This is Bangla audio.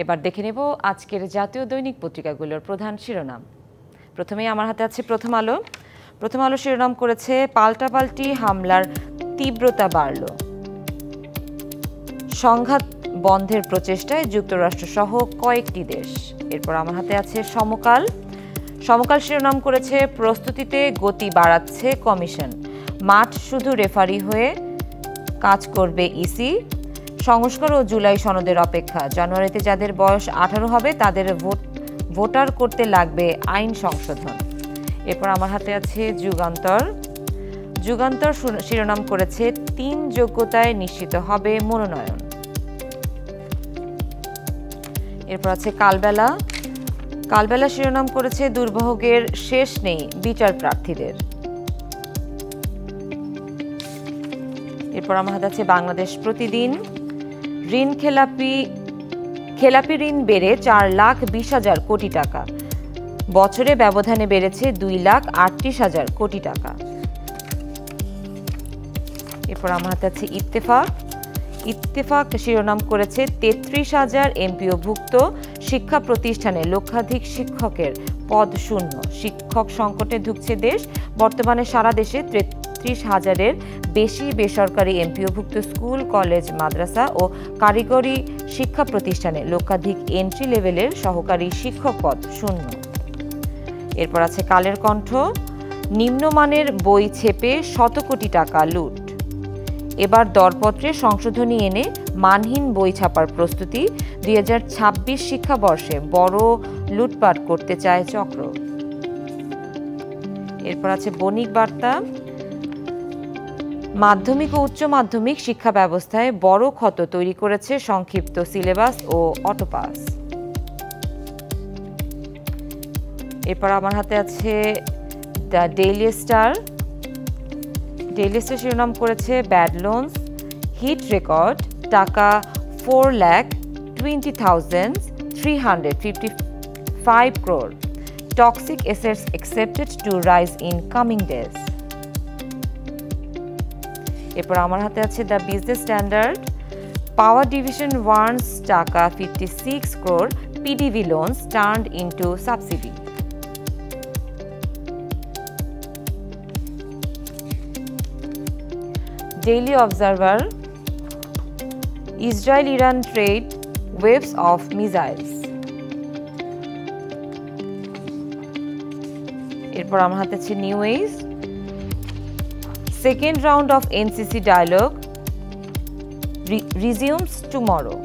এবার দেখে নেব আজকের জাতীয় দৈনিক পত্রিকাগুলোর প্রধান শিরোনাম। প্রথমেই আমার হাতে আছে প্রথম আলো। প্রথম আলো শিরোনাম করেছে পাল্টাপাল্টি হামলার তীব্রতা বাড়ল, সংঘাত বন্ধের প্রচেষ্টায় যুক্তরাষ্ট্র সহ কয়েকটি দেশ। এরপর আমার হাতে আছে সমকাল। সমকাল শিরোনাম করেছে প্রস্তুতিতে গতি বাড়াচ্ছে কমিশন, মাঠ শুধু রেফারি হয়ে কাজ করবে ইসি। সংস্কার ও জুলাই সনদের অপেক্ষা, জানুয়ারিতে যাদের বয়স 18 হবে তাদের ভোটার করতে লাগবে আইন সংশোধন। এরপর আমার হাতে আছে যুগান্তর। যুগান্তর শিরোনাম করেছে 3 যোগ্যতায় নিশ্চিত হবে মনোনয়ন। এরপর আছে কালবেলা। কালবেলা শিরোনাম করেছে দুর্ভোগের শেষ নেই বিচার প্রার্থীদের। এরপর আমার হাতে আছে বাংলাদেশ প্রতিদিন। খেলাপি ঋণ বেড়ে 4,20,000 কোটি টাকা, বছরে ব্যবধানে বেড়েছে 2,38,000 কোটি টাকা। এরপর আমার হাতে আছে ইত্তেফাক। ইত্তেফাক শিরোনাম করেছে 33,000 এমপিওভুক্ত শিক্ষা প্রতিষ্ঠানে লক্ষাধিক শিক্ষকের পদ শূন্য, শিক্ষক সংকটে ধুঁকছে দেশ। বর্তমানে সারা দেশে 33,000-এর বেশি বেসরকারি এমপিওভুক্ত স্কুল, কলেজ, মাদ্রাসা ও কারিগরি শিক্ষা প্রতিষ্ঠানে লক্ষাধিক এন্ট্রি লেভেলের সহকারী শিক্ষক পদ শূন্য। এরপর আছে কালের কণ্ঠ। নিম্নমানের বই ছেপে শত কোটি টাকা লুট, এবার দরপত্রে সংশোধনী এনে মানহীন বই ছাপার প্রস্তুতি। 2026 শিক্ষাবর্ষে বড় লুটপাট করতে চায় চক্র। এরপর আছে বণিক বার্তা। মাধ্যমিক ও উচ্চ মাধ্যমিক শিক্ষা ব্যবস্থায় বড় ক্ষত তৈরি করেছে সংক্ষিপ্ত সিলেবাস ও অটোপাস। এরপর আমার হাতে আছে the daily star. Daily star শিরোনাম করেছে ব্যাড লোনস হিট রেকর্ড, টাকা 4,20,355 crore, toxic assets accepted to rise in coming days. এরপর আমার হাতে আছে the business standard. Power division warns টাকা 56 crore PDV loans turned into subsidy. Daily observer. Israel Iran trade waves of missiles. এরপর আমার হাতে আছে new age. Second round of NCC dialogue resumes tomorrow.